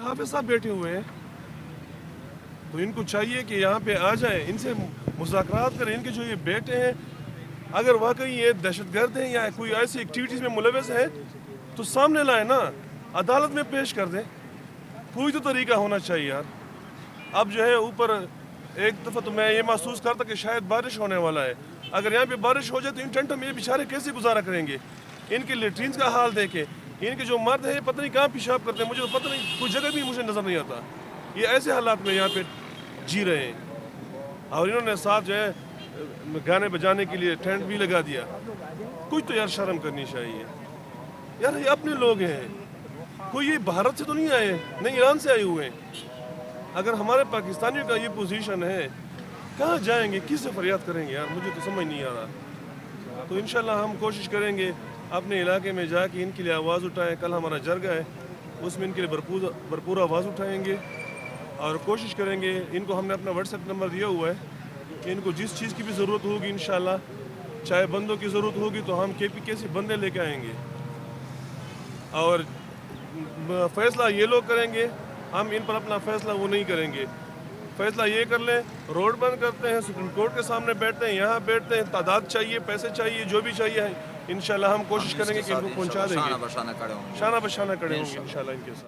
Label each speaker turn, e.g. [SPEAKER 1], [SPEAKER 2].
[SPEAKER 1] हाफिज साहब बैठे हुए हैं, तो इनको चाहिए कि यहाँ पे आ जाएं, इनसे मुज़ाकरात करें। इनके जो ये बेटे हैं, अगर वाकई ये दहशतगर्द हैं या कोई ऐसी एक्टिविटीज़ में मुलविस है तो सामने लाए ना, अदालत में पेश कर दें। कोई तो तरीका होना चाहिए यार। अब जो है ऊपर एक दफ़ा तो मैं ये महसूस करता कि शायद बारिश होने वाला है। अगर यहाँ पे बारिश हो जाए तो इन टेंटों में ये बेचारे कैसे गुजारा करेंगे। इनके लेट्रिन्स का हाल देखें, इनके जो मर्द हैं पता नहीं कहाँ पेशाब करते हैं, मुझे तो पता नहीं, कोई जगह भी मुझे नज़र नहीं आता। ये ऐसे हालात में यहाँ पे जी रहे हैं और इन्होंने साथ जो है गाने बजाने के लिए टेंट भी लगा दिया। कुछ तो यार शर्म करनी चाहिए यार। ये अपने लोग हैं, कोई ये भारत से तो नहीं आए, नहीं ईरान से आए हुए हैं। अगर हमारे पाकिस्तानियों का ये पोजीशन है, कहाँ जाएंगे, किससे फरियाद करेंगे यार, मुझे तो समझ नहीं आ रहा। तो इंशाल्लाह हम कोशिश करेंगे अपने इलाके में जाके इनके लिए आवाज़ उठाएं। कल हमारा जरगा है, उसमें इनके लिए भरपूर आवाज़ उठाएंगे और कोशिश करेंगे। इनको हमने अपना व्हाट्सएप नंबर दिया हुआ है कि इनको जिस चीज़ की भी ज़रूरत होगी इंशाल्लाह, चाहे बंदों की ज़रूरत होगी तो हम KPK से बंदे लेके आएंगे और फ़ैसला ये लोग करेंगे। हम इन पर अपना फ़ैसला वो नहीं करेंगे। फ़ैसला ये कर लें, रोड बंद करते हैं, सुप्रीम कोर्ट के सामने बैठते हैं, यहाँ बैठते हैं, तादाद चाहिए, पैसे चाहिए, जो भी चाहिए है इंशाल्लाह हम कोशिश करेंगे कि इनको पहुँचा देंगे। शाना बशाना खड़े होंगे इंशाल्लाह इनके साथ।